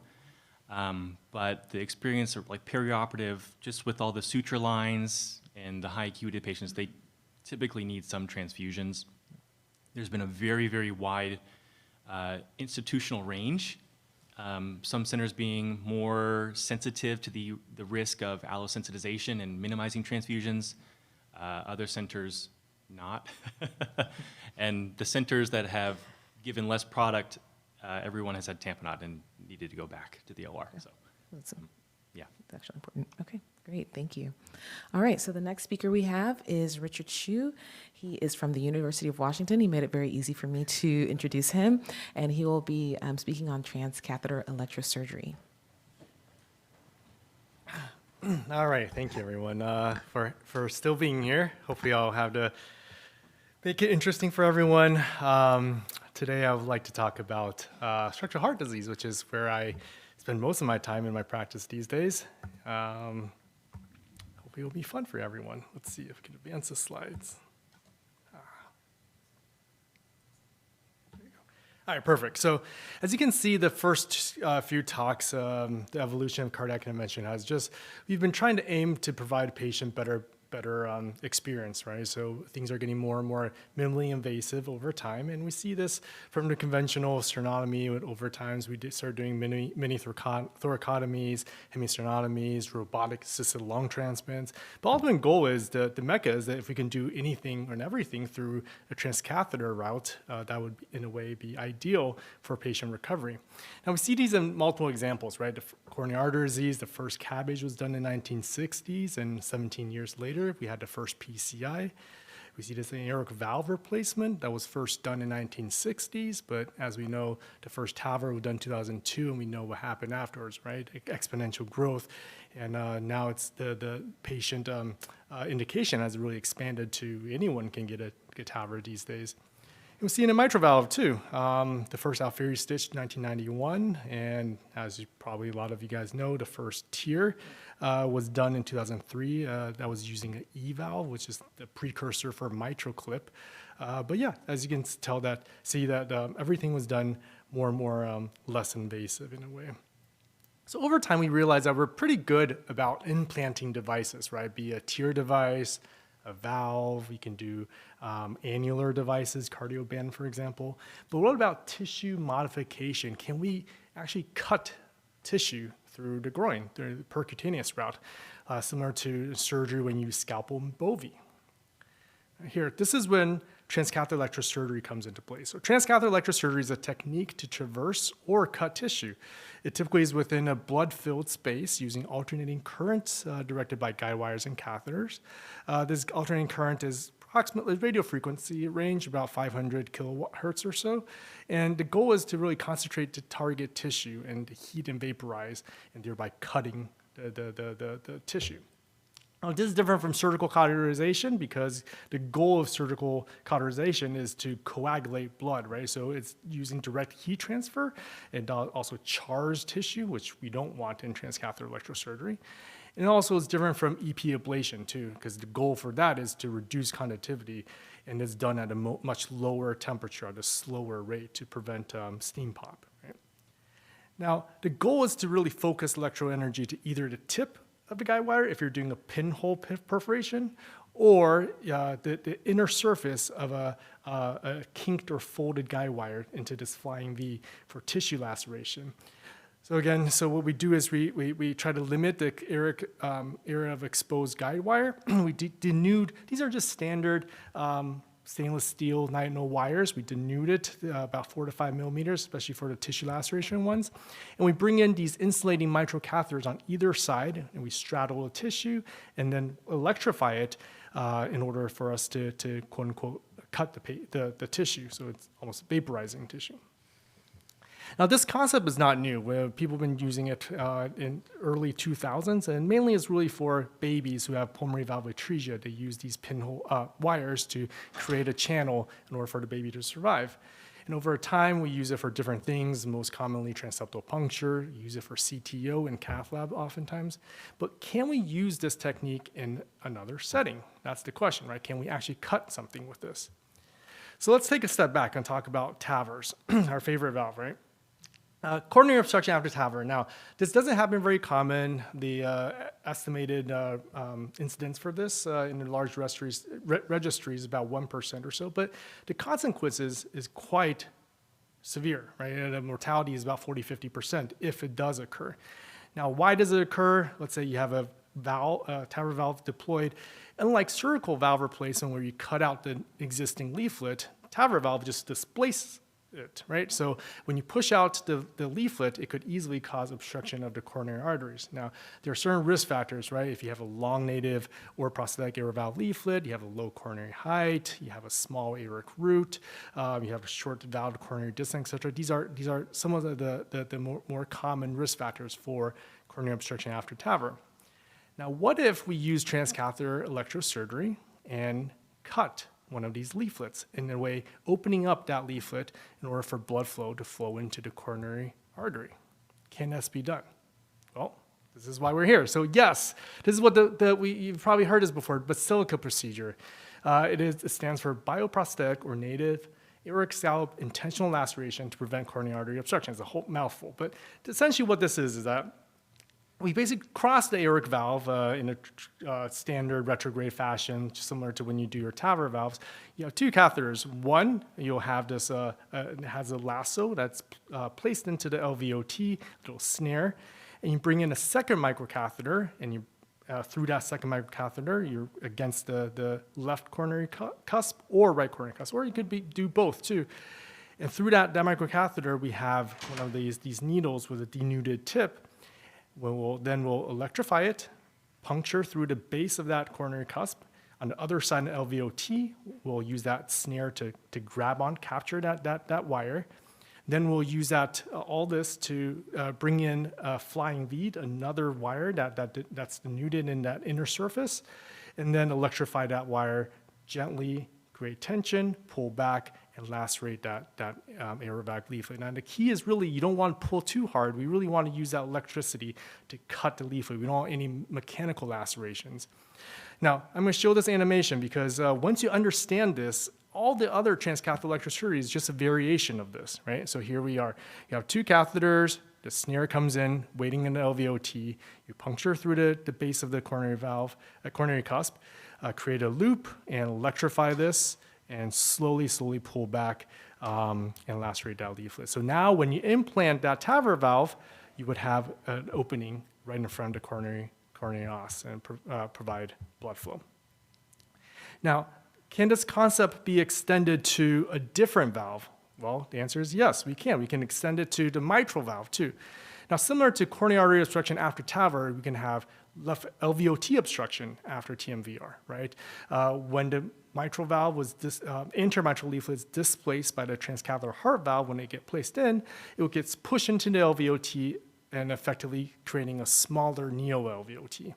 But the experience of like perioperative, just with all the suture lines and the high acuity patients, they typically need some transfusions. There's been a very, very wide institutional range. Some centers being more sensitive to the risk of allosensitization and minimizing transfusions. Other centers not. And the centers that have given less product, everyone has had tamponade and needed to go back to the OR. So, That's yeah. actually important. Okay, great. Thank you. All right, so the next speaker we have is Richard Hsu. He is from the University of Washington. He made it very easy for me to introduce him, and he will be speaking on transcatheter electrosurgery. All right, thank you everyone for still being here. Hopefully I'll have to make it interesting for everyone. Today I would like to talk about structural heart disease, which is where I spend most of my time in my practice these days. Hopefully it'll be fun for everyone. Let's see if we can advance the slides. All right, perfect. So as you can see, the first few talks, the evolution of cardiac intervention has we've been trying to aim to provide patient better better experience, right? So things are getting more and more minimally invasive over time, and we see this from the conventional sternotomy. Over times, we start doing mini thoracotomies, hemisternotomies, robotic-assisted lung transplants. But ultimate goal is the mecca is that if we can do anything and everything through a transcatheter route, that would, in a way, be ideal for patient recovery. Now, we see these in multiple examples, right? The coronary artery disease, the first CABG was done in the 1960s, and 17 years later, we had the first PCI. We see this in aortic valve replacement that was first done in 1960s, but as we know, the first TAVR was done in 2002, and we know what happened afterwards, right? Exponential growth, and now it's the patient indication has really expanded to anyone can get a TAVR these days. We see in a mitral valve too. The first Alfieri stitch, 1991, and as probably a lot of you guys know, the first TEER was done in 2003. That was using an E-valve, which is the precursor for MitraClip. But yeah, as you can see that everything was done more and more less invasive in a way. So over time, we realized that we're pretty good about implanting devices, right? Be a TEER device, a valve, we can do annular devices, Cardioband, for example. But what about tissue modification? Can we actually cut tissue through the groin, through the percutaneous route, similar to surgery when you scalpel Bovie? Here, this is when transcatheter electrosurgery comes into play. So transcatheter electrosurgery is a technique to traverse or cut tissue. It typically is within a blood-filled space using alternating current directed by guide wires and catheters. This alternating current is approximately radio frequency range, about 500 kilohertz or so. And the goal is to really concentrate to target tissue and heat and vaporize, and thereby cutting the tissue. Now, this is different from surgical cauterization because the goal of surgical cauterization is to coagulate blood, right? So it's using direct heat transfer and also chars tissue, which we don't want in transcatheter electrosurgery. And also it's different from EP ablation too, because the goal for that is to reduce conductivity, and it's done at a much lower temperature, at a slower rate to prevent steam pop, right? Now, the goal is to really focus electroenergy to either the tip of the guide wire if you're doing a pinhole perforation, or the inner surface of a kinked or folded guide wire into this flying V for tissue laceration. So again, what we do is we try to limit the area of exposed guide wire. We denude, these are just standard stainless steel nitinol wires. We denude it about 4 to 5 millimeters, especially for the tissue laceration ones. And we bring in these insulating mitral catheters on either side, and we straddle the tissue and then electrify it in order for us to quote unquote cut the tissue. So it's almost vaporizing tissue. Now, this concept is not new. People have been using it in early 2000s, and mainly it's really for babies who have pulmonary valvular atresia. They use these pinhole wires to create a channel in order for the baby to survive. And over time, we use it for different things, most commonly transeptal puncture, use it for CTO and cath lab oftentimes. But can we use this technique in another setting? That's the question, right? Can we actually cut something with this? So let's take a step back and talk about TAVRs, our favorite valve, right? Coronary obstruction after TAVR. Now, this doesn't happen very common. The estimated incidence for this in the large registries is about 1% or so, but the consequences is quite severe, right? And the mortality is about 40–50% if it does occur. Now, why does it occur? Let's say you have a valve, TAVR valve deployed. Unlike surgical valve replacement where you cut out the existing leaflet, TAVR valve just displaces it, right? So when you push out the leaflet, it could easily cause obstruction of the coronary arteries. Now, there are certain risk factors, right? If you have a long native or prosthetic aortic valve leaflet, you have a low coronary height, you have a small aortic root, you have a short valve coronary distance, et cetera. These are some of the more common risk factors for coronary obstruction after TAVR. Now, what if we use transcatheter electrosurgery and cut one of these leaflets, in a way opening up that leaflet in order for blood flow to flow into the coronary artery? Can this be done? Well, this is why we're here. So yes, this is what you've probably heard this before, Basilica procedure. It stands for bioprosthetic or native aortic scallop intentional laceration to prevent coronary artery obstruction. It's a whole mouthful, but essentially what this is that we basically cross the aortic valve in a standard retrograde fashion, similar to when you do your TAVR valves. You have two catheters. One, you'll have this, it has a lasso that's placed into the LVOT, little snare, and you bring in a second microcatheter, and you through that second microcatheter, you're against the left coronary cusp or right coronary cusp, or you could do both too. And through that microcatheter, we have one of these needles with a denuded tip. We'll electrify it, puncture through the base of that coronary cusp. On the other side of the LVOT, we'll use that snare to grab on, capture that wire. Then we'll use all this to bring in a flying lead, another wire that's denuded in that inner surface, and then electrify that wire gently, create tension, pull back, and lacerate that AeroVac leaflet. Now, the key is really you don't want to pull too hard. We really want to use that electricity to cut the leaflet. We don't want any mechanical lacerations. Now, I'm going to show this animation because once you understand this, all the other transcatheter electrosurgery is just a variation of this, right? So here we are. You have two catheters. The snare comes in, waiting in the LVOT. You puncture through the base of the coronary valve, coronary cusp, create a loop, and electrify this, and slowly pull back and lacerate that leaflet. So now when you implant that TAVR valve, you would have an opening right in front of the coronary os and provide blood flow. Now, can this concept be extended to a different valve? Well, the answer is yes, we can. We can extend it to the mitral valve too. Now, similar to coronary artery obstruction after TAVR, we can have left LVOT obstruction after TMVR, right? When the mitral valve was intermitral leaflets displaced by the transcatheter heart valve, when they get placed in, it gets pushed into the LVOT and effectively creating a smaller neo-LVOT.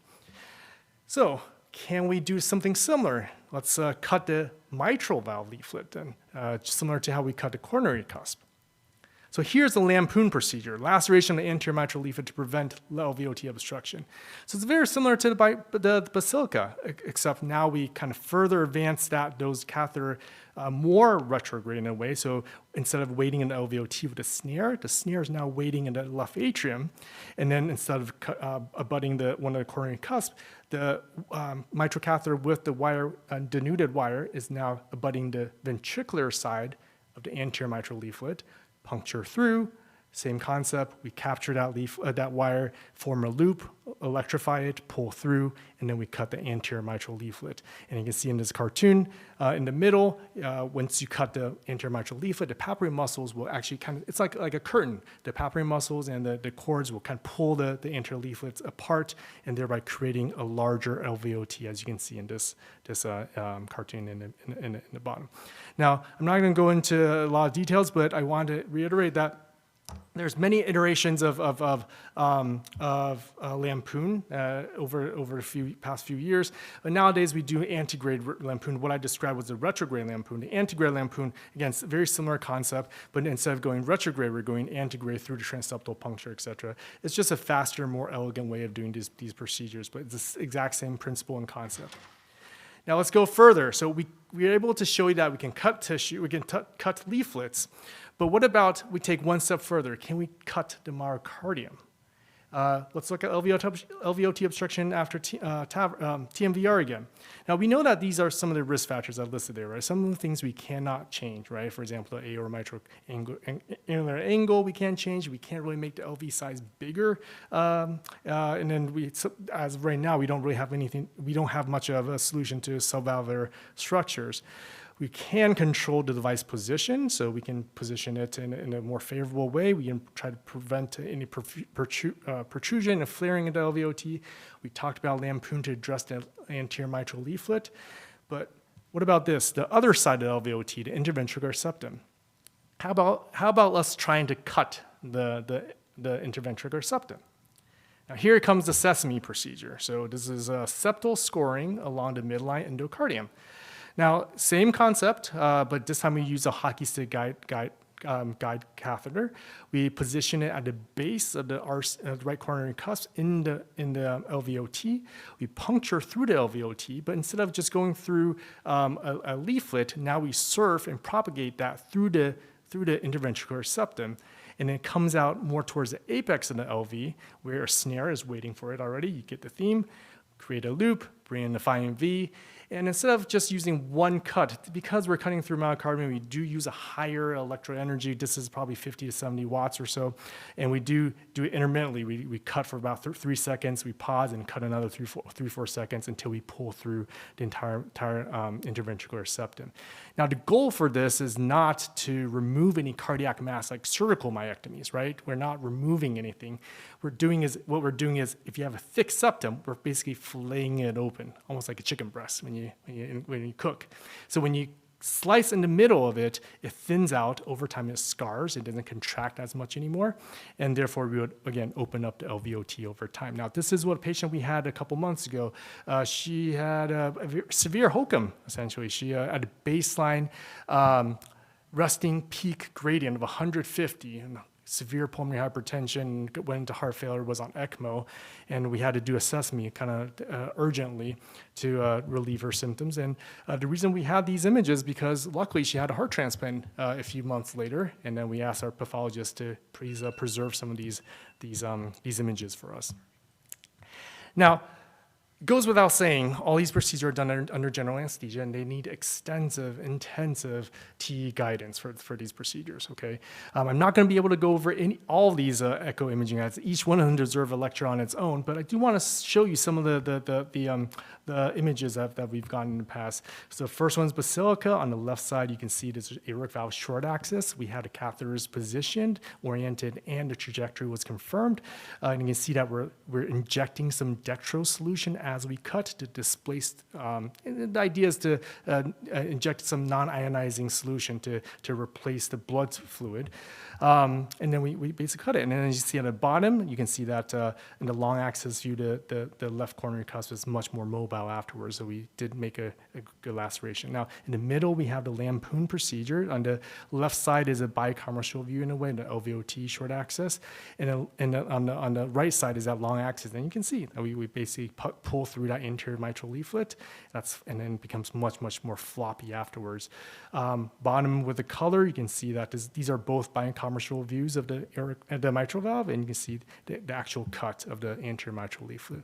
So, can we do something similar? Let's cut the mitral valve leaflet then, similar to how we cut the coronary cusp. So here's the Lampoon procedure, laceration of the anterior mitral leaflet to prevent LVOT obstruction. So it's very similar to the Basilica, except now we kind of further advance those catheter more retrograde in a way. So instead of waiting in the LVOT with the snare is now waiting in the left atrium. And then instead of abutting one of the coronary cusp, the mitral catheter with the wire, denuded wire, is now abutting the ventricular side of the anterior mitral leaflet. Puncture through, same concept. We capture that wire, form a loop, electrify it, pull through, and then we cut the anterior mitral leaflet. And you can see in this cartoon, in the middle, once you cut the anterior mitral leaflet, the papillary muscles will actually it's like a curtain. The papillary muscles and the cords will kind of pull the anterior leaflets apart, and thereby creating a larger LVOT, as you can see in this cartoon in the bottom. Now, I'm not going to go into a lot of details, but I want to reiterate that there's many iterations of Lampoon over the past few years. But nowadays, we do antegrade Lampoon. What I described was the retrograde Lampoon. The antegrade Lampoon, again, it's a very similar concept, but instead of going retrograde, we're going antegrade through the transeptal puncture, et cetera. It's just a faster, more elegant way of doing these procedures, but it's the exact same principle and concept. Now let's go further. So we are able to show you that we can cut tissue, we can cut leaflets, but what about we take one step further? Can we cut the myocardium? Let's look at LVOT obstruction after TMVR again. Now, we know that these are some of the risk factors I've listed there, right? Some of the things we cannot change, right? For example, the aortic mitral angular angle we can't change. We can't really make the LV size bigger. And then as of right now, we don't really have anything, we don't have much of a solution to subvalvular structures. We can control the device position, so we can position it in a more favorable way. We can try to prevent any protrusion and flaring of the LVOT. We talked about Lampoon to address the anterior mitral leaflet. But what about this? The other side of the LVOT, the interventricular septum. How about us trying to cut the interventricular septum? Now here comes the sesame procedure. So this is a septal scoring along the midline endocardium. Now, same concept, but this time we use a hockey stick guide catheter. We position it at the base of the right coronary cusp in the LVOT. We puncture through the LVOT, but instead of just going through a leaflet, now we surf and propagate that through the interventricular septum. and it comes out more towards the apex of the LV, where a snare is waiting for it already. You get the theme, create a loop, bring in the phi and V, and instead of just using one cut, because we're cutting through myocardium, we do use a higher electro energy. This is probably 50 to 70 watts or so, and we do it intermittently. We cut for about 3 seconds, we pause and cut another 3-4 seconds until we pull through the entire interventricular septum. Now, the goal for this is not to remove any cardiac mass like surgical myectomies, right? We're not removing anything. What we're doing is, if you have a thick septum, we're basically filleting it open, almost like a chicken breast when you cook. So when you slice in the middle of it, it thins out over time. It scars. It doesn't contract as much anymore, and therefore we would again open up the LVOT over time. Now, this is what a patient we had a couple months ago. She had a severe HOCM. Essentially, she had a baseline resting peak gradient of 150. And severe pulmonary hypertension, went into heart failure, was on ECMO, and we had to do a sesame kind of urgently to relieve her symptoms. And the reason we had these images because luckily she had a heart transplant a few months later, and then we asked our pathologist to please preserve some of these images for us. Now, it goes without saying, all these procedures are done under general anesthesia, and they need extensive, intensive TE guidance for these procedures, okay? I'm not gonna be able to go over all these echo imaging aids. Each one of them deserve a lecture on its own, but I do wanna show you some of the images that we've gotten in the past. So the first one's basilica. On the left side, you can see this aortic valve short axis. We had the catheters positioned, oriented, and the trajectory was confirmed. And you can see that we're injecting some dextrose solution as we cut to displace, and the idea is to inject some non-ionizing solution to replace the blood fluid. And then we basically cut it. And then as you see at the bottom, you can see that in the long axis view, the left coronary cusp is much more mobile afterwards, so we did make a good laceration. Now, in the middle, we have the Lampoon procedure. On the left side is a bicommercial view in a way, the LVOT short axis. And on the right side is that long axis. And you can see that we basically pull through that anterior mitral leaflet, and then it becomes much, much more floppy afterwards. Bottom with the color, you can see that these are both bicommercial views of the mitral valve, and you can see the actual cut of the anterior mitral leaflet.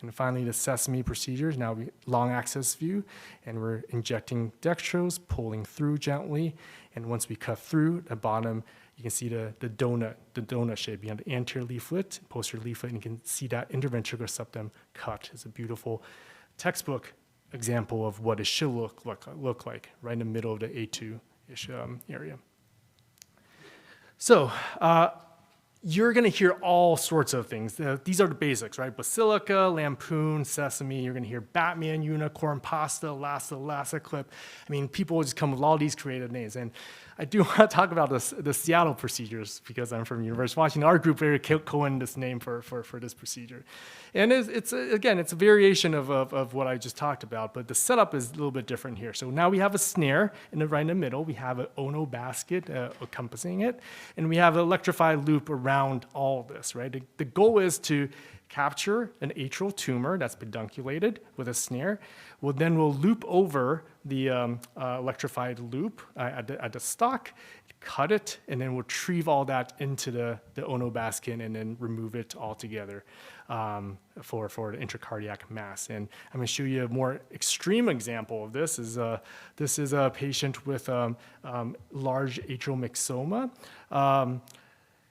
And finally, the Sesame procedures. Now, long axis view, and we're injecting dextrose, pulling through gently, and once we cut through the bottom, you can see the donut shape. You have the anterior leaflet, posterior leaflet, and you can see that interventricular septum cut. It's a beautiful textbook example of what it should look like, right in the middle of the A2-ish area. So, you're going to hear all sorts of things. These are the basics, right? Basilica, Lampoon, Sesame. You're going to hear Batman, Unicorn, Pasta, Lassa Clip. I mean, people will just come with all these creative names. And I do want to talk about the Seattle procedures because I'm from University of Washington. Our group very coined this name for this procedure. And it's a variation of what I just talked about, but the setup is a little bit different here. So now we have a snare right in the middle. We have an Ono basket encompassing it, and we have an electrified loop around all of this, right? The goal is to capture an atrial tumor that's pedunculated with a snare. We'll loop over the electrified loop at the stock, cut it, and then we'll retrieve all that into the Ono basket and then remove it altogether for the intracardiac mass. And I'm going to show you a more extreme example of this. This is a patient with large atrial myxoma.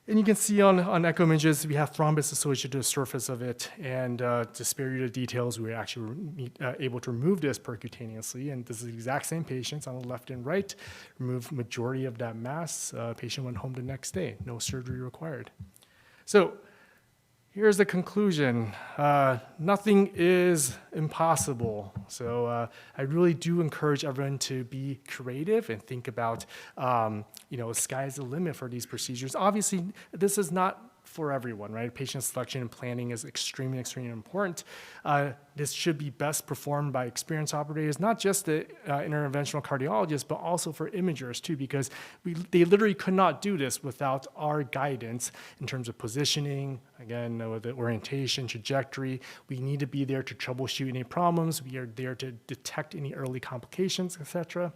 And you can see on echo images, we have thrombus associated to the surface of it. And to spare you the details, we were actually able to remove this percutaneously. And this is the exact same patients on the left and right. Removed majority of that mass. Patient went home the next day. No surgery required. So here's the conclusion. Nothing is impossible. So I really do encourage everyone to be creative and think about, sky's the limit for these procedures. Obviously, this is not for everyone, right? Patient selection and planning is extremely, extremely important. This should be best performed by experienced operators, not just the interventional cardiologists, but also for imagers too, because they literally could not do this without our guidance in terms of positioning, again, with the orientation, trajectory. We need to be there to troubleshoot any problems. We are there to detect any early complications, et cetera.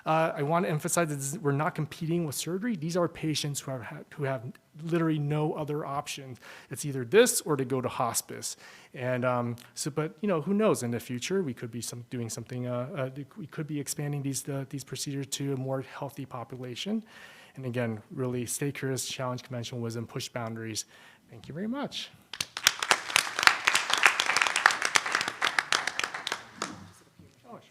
I want to emphasize that we're not competing with surgery. These are patients who have literally no other options. It's either this or to go to hospice. And but who knows? In the future, we could be doing something. We could be expanding these procedures to a more healthy population. And again, really stay curious, challenge conventional wisdom, push boundaries. Thank you very much.